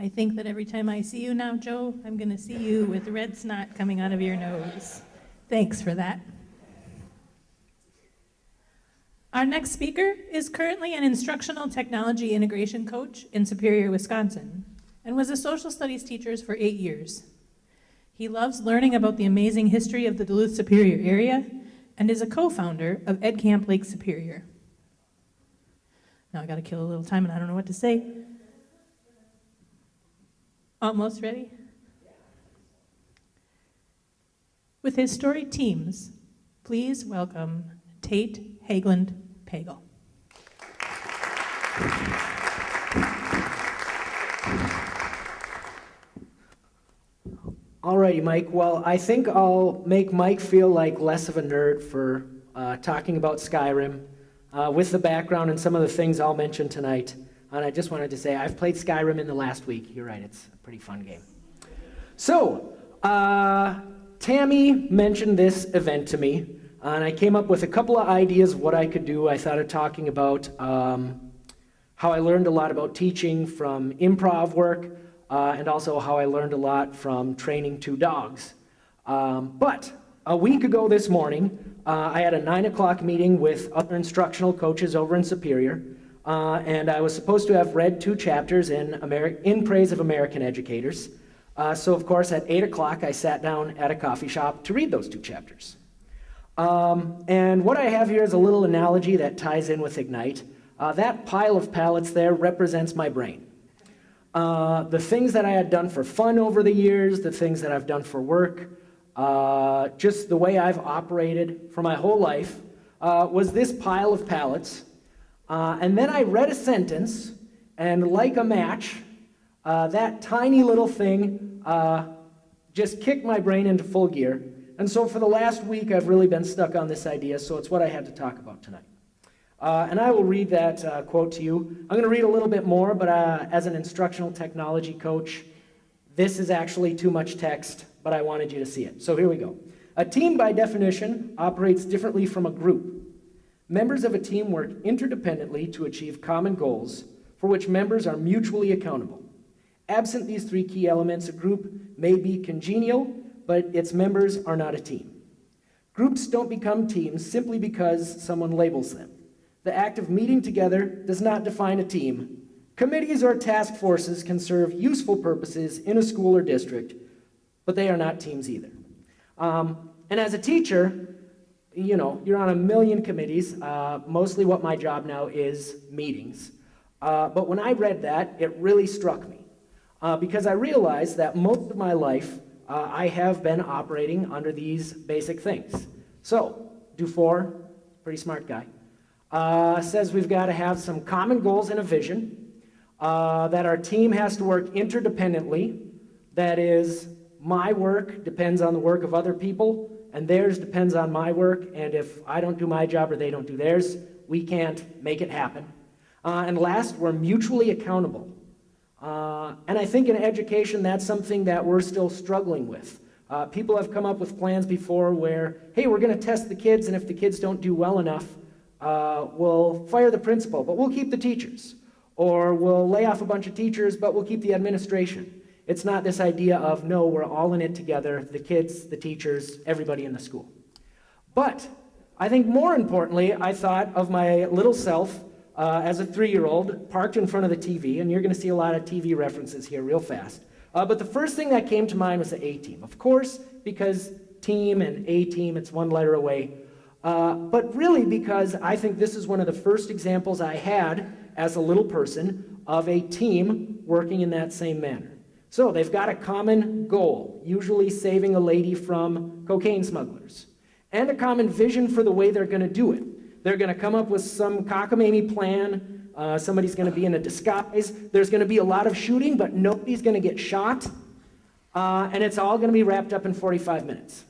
I think that every time I see you now, Joe, I'm going to see you with red snot coming out of your nose. Thanks for that. Our next speaker is currently an instructional technology integration coach in Superior, Wisconsin, and was a social studies teacher for 8 years. He loves learning about the amazing history of the Duluth Superior area and is a co-founder of Ed Camp Lake Superior. Now I got to kill a little time and I don't know what to say. Almost ready? With his storied teams, please welcome Tate Haglund-Pagel. Alrighty, Mike. Well, I think I'll make Mike feel like less of a nerd for talking about Skyrim with the background and some of the things I'll mention tonight. And I just wanted to say I've played Skyrim in the last week. You're right, it's a pretty fun game. So, Tammy mentioned this event to me, and I came up with a couple of ideas of what I could do. I thought of talking about how I learned a lot about teaching from improv work, and also how I learned a lot from training 2 dogs. But a week ago this morning, I had a 9 o'clock meeting with other instructional coaches over in Superior, and I was supposed to have read 2 chapters in praise of American educators. So of course at 8 o'clock I sat down at a coffee shop to read those 2 chapters. And what I have here is a little analogy that ties in with Ignite. That pile of pallets there represents my brain. The things that I had done for fun over the years, the things that I've done for work, just the way I've operated for my whole life, was this pile of pallets. And then I read a sentence, and like a match, that tiny little thing just kicked my brain into full gear. And so for the last week, I've really been stuck on this idea, so it's what I had to talk about tonight. And I will read that quote to you. I'm going to read a little bit more, but as an instructional technology coach, this is actually too much text, but I wanted you to see it. So here we go. A team, by definition, operates differently from a group. Members of a team work interdependently to achieve common goals for which members are mutually accountable. Absent these 3 key elements, a group may be congenial, but its members are not a team. Groups don't become teams simply because someone labels them. The act of meeting together does not define a team. Committees or task forces can serve useful purposes in a school or district, but they are not teams either. And as a teacher, you know, you're on a million committees. Mostly what my job now is meetings. But when I read that, it really struck me. Because I realized that most of my life, I have been operating under these basic things. So, Dufour, pretty smart guy, says we've got to have some common goals and a vision, that our team has to work interdependently, that is, my work depends on the work of other people, and theirs depends on my work, and if I don't do my job or they don't do theirs, we can't make it happen. And last, we're mutually accountable. And I think in education, that's something that we're still struggling with. People have come up with plans before where, hey, we're going to test the kids, and if the kids don't do well enough, we'll fire the principal, but we'll keep the teachers. Or we'll lay off a bunch of teachers, but we'll keep the administration. It's not this idea of, no, we're all in it together, the kids, the teachers, everybody in the school. But I think more importantly, I thought of my little self as a 3-year-old parked in front of the TV, and you're going to see a lot of TV references here real fast. But the first thing that came to mind was the A-team. Of course, because team and A-team, it's 1 letter away. But really because I think this is one of the first examples I had as a little person of a team working in that same manner. So they've got a common goal, usually saving a lady from cocaine smugglers, and a common vision for the way they're going to do it. They're going to come up with some cockamamie plan. Somebody's going to be in a disguise. There's going to be a lot of shooting, but nobody's going to get shot. And it's all going to be wrapped up in 45 minutes.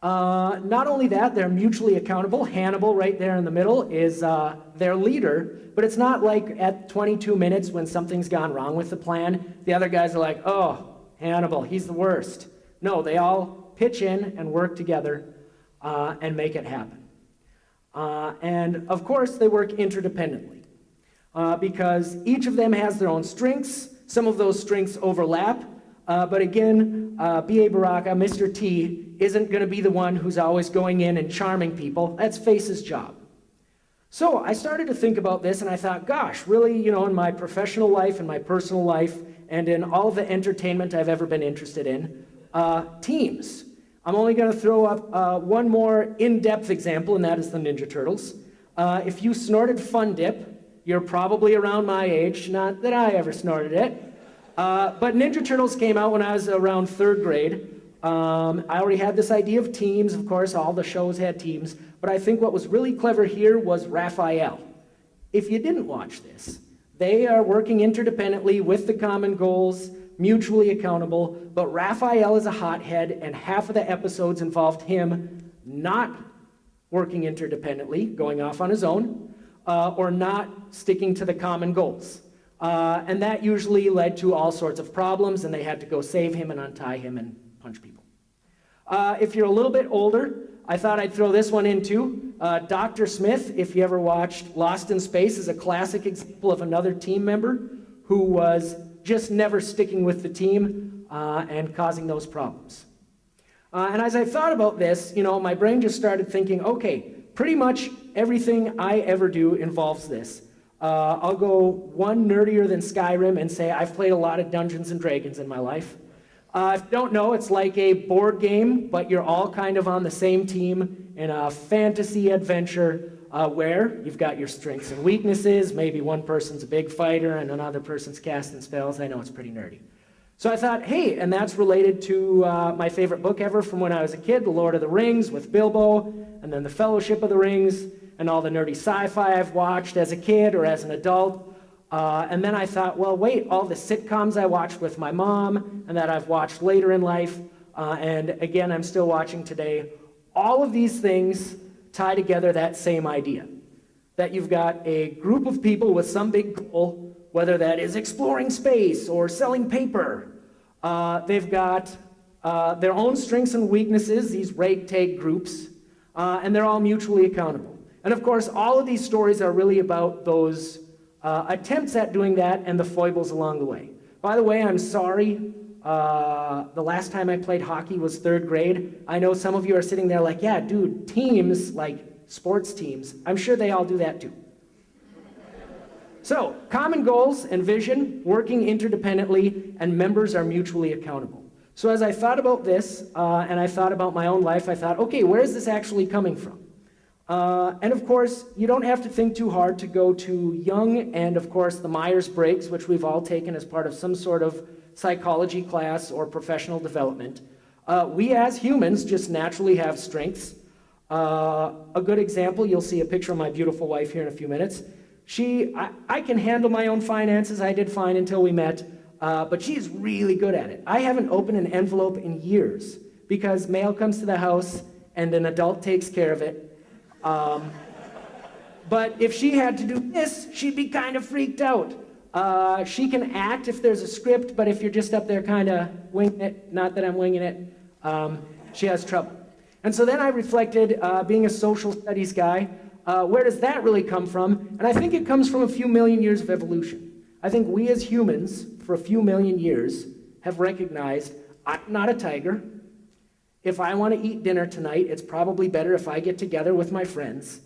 Not only that, they're mutually accountable. Hannibal, right there in the middle, is their leader. But it's not like at 22 minutes when something's gone wrong with the plan, the other guys are like, oh, Hannibal, he's the worst. No, they all pitch in and work together and make it happen. And of course, they work interdependently because each of them has their own strengths, some of those strengths overlap. But again, B.A. Baraka, Mr. T, isn't going to be the one who's always going in and charming people. That's Face's job. So I started to think about this, and I thought, gosh, really, in my professional life and my personal life, and in all of the entertainment I've ever been interested in, teams. I'm only going to throw up one more in-depth example, and that is the Ninja Turtles. If you snorted Fun Dip, you're probably around my age. Not that I ever snorted it. But Ninja Turtles came out when I was around 3rd grade. I already had this idea of teams. Of course, all the shows had teams. But I think what was really clever here was Raphael. If you didn't watch this, they are working interdependently with the common goals, mutually accountable. But Raphael is a hothead, and half of the episodes involved him not working interdependently, going off on his own, or not sticking to the common goals. And that usually led to all sorts of problems, and they had to go save him and untie him and punch people. If you're a little bit older, I thought I'd throw this one in too. Dr. Smith, if you ever watched Lost in Space, is a classic example of another team member who was just never sticking with the team and causing those problems. And as I thought about this, my brain just started thinking, okay, pretty much everything I ever do involves this. I'll go one nerdier than Skyrim and say I've played a lot of Dungeons and Dragons in my life. If you don't know, it's like a board game, but you're all kind of on the same team in a fantasy adventure where you've got your strengths and weaknesses. Maybe one person's a big fighter and another person's casting spells. I know it's pretty nerdy. So I thought, hey, and that's related to my favorite book ever from when I was a kid, The Lord of the Rings with Bilbo, and then The Fellowship of the Rings, and all the nerdy sci-fi I've watched as a kid or as an adult. And then I thought, well, wait, all the sitcoms I watched with my mom and that I've watched later in life, and again, I'm still watching today, all of these things tie together that same idea, that you've got a group of people with some big goal, whether that is exploring space or selling paper. They've got their own strengths and weaknesses, these ragtag groups, and they're all mutually accountable. And of course, all of these stories are really about those attempts at doing that and the foibles along the way. By the way, I'm sorry, the last time I played hockey was 3rd grade. I know some of you are sitting there like, yeah, dude, teams, like sports teams, I'm sure they all do that too. So, common goals and vision, working interdependently, and members are mutually accountable. So as I thought about this, and I thought about my own life, I thought, okay, where is this actually coming from? And of course, you don't have to think too hard to go to Jung and, of course, the Myers-Briggs, which we've all taken as part of some sort of psychology class or professional development. We as humans just naturally have strengths. A good example, you'll see a picture of my beautiful wife here in a few minutes. I can handle my own finances. I did fine until we met, but she's really good at it. I haven't opened an envelope in years because mail comes to the house and an adult takes care of it. But if she had to do this, she'd be kind of freaked out. She can act if there's a script, but if you're just up there kind of winging it, not that I'm winging it, she has trouble. And so then I reflected, being a social studies guy, where does that really come from? And I think it comes from a few million years of evolution. I think we as humans, for a few million years, have recognized, I'm not a tiger. If I want to eat dinner tonight, it's probably better if I get together with my friends,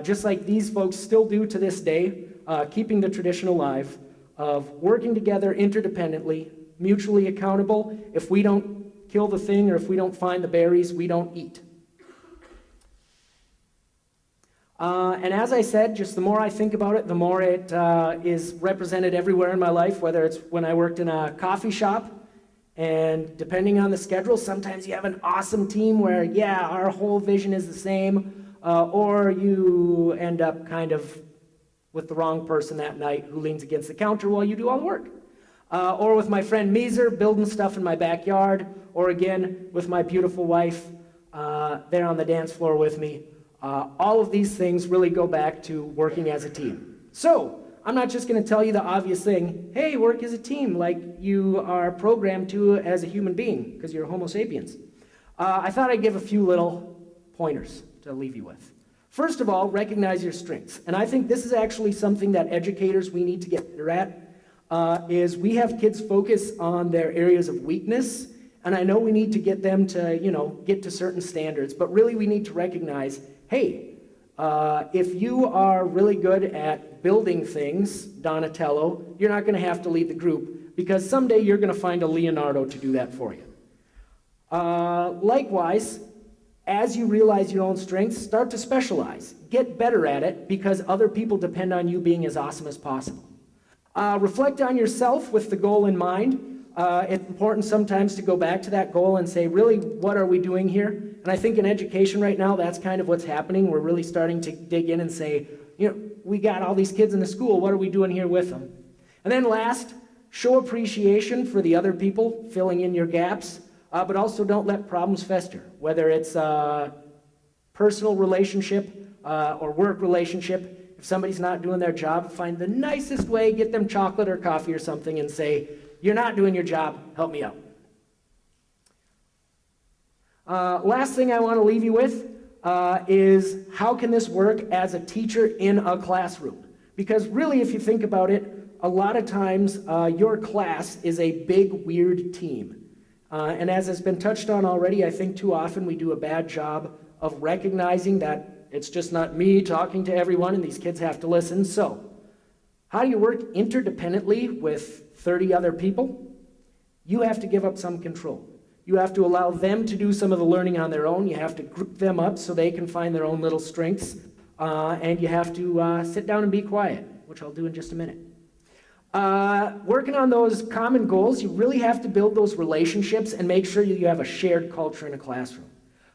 just like these folks still do to this day, keeping the tradition alive of working together interdependently, mutually accountable. If we don't kill the thing or if we don't find the berries, we don't eat. And as I said, just the more I think about it, the more it is represented everywhere in my life, whether it's when I worked in a coffee shop, and depending on the schedule, sometimes you have an awesome team where, yeah, our whole vision is the same, or you end up kind of with the wrong person that night who leans against the counter while you do all the work. Or with my friend Meeser, building stuff in my backyard, or again, with my beautiful wife there on the dance floor with me. All of these things really go back to working as a team. So, I'm not just going to tell you the obvious thing, hey, work as a team, like you are programmed to as a human being, because you're Homo sapiens. I thought I'd give a few little pointers to leave you with. First of all, recognize your strengths. And I think this is actually something that educators, we need to get better at. is we have kids focus on their areas of weakness, and I know we need to get them to, get to certain standards, but really we need to recognize, hey, if you are really good at building things, Donatello, you're not going to have to lead the group, because someday you're going to find a Leonardo to do that for you. Likewise, as you realize your own strengths, start to specialize. Get better at it, because other people depend on you being as awesome as possible. Reflect on yourself with the goal in mind. It's important sometimes to go back to that goal and say, really, what are we doing here? And I think in education right now, that's kind of what's happening. We're really starting to dig in and say, we got all these kids in the school. What are we doing here with them? And then last, show appreciation for the other people filling in your gaps, but also don't let problems fester, whether it's a personal relationship or work relationship. If somebody's not doing their job, find the nicest way, get them chocolate or coffee or something and say, you're not doing your job, help me out. Last thing I want to leave you with is how can this work as a teacher in a classroom? Because really, if you think about it, a lot of times your class is a big, weird team. And as has been touched on already, I think too often we do a bad job of recognizing that it's just not me talking to everyone and these kids have to listen. So, how do you work interdependently with 30 other people? You have to give up some control. You have to allow them to do some of the learning on their own. You have to group them up so they can find their own little strengths. And you have to sit down and be quiet, which I'll do in just a minute. Working on those common goals, you really have to build those relationships and make sure you have a shared culture in a classroom.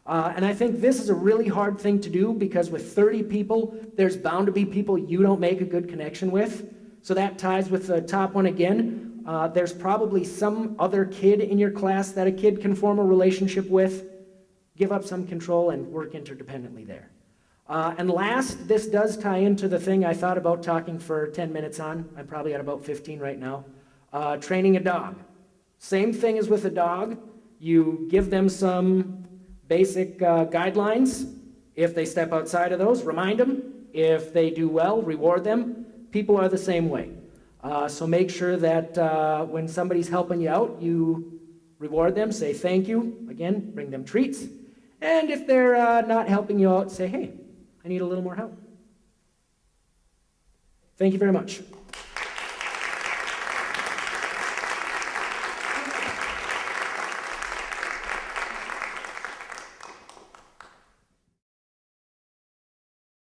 And I think this is a really hard thing to do because with 30 people, there's bound to be people you don't make a good connection with. So that ties with the top one again. There's probably some other kid in your class that a kid can form a relationship with. Give up some control and work interdependently there. And last, this does tie into the thing I thought about talking for 10 minutes on. I'm probably at about 15 right now. Training a dog. Same thing as with a dog. You give them some basic guidelines. If they step outside of those, remind them. If they do well, reward them. People are the same way. So make sure that when somebody's helping you out, you reward them, say thank you. Again, bring them treats. And if they're not helping you out, say, hey, I need a little more help. Thank you very much.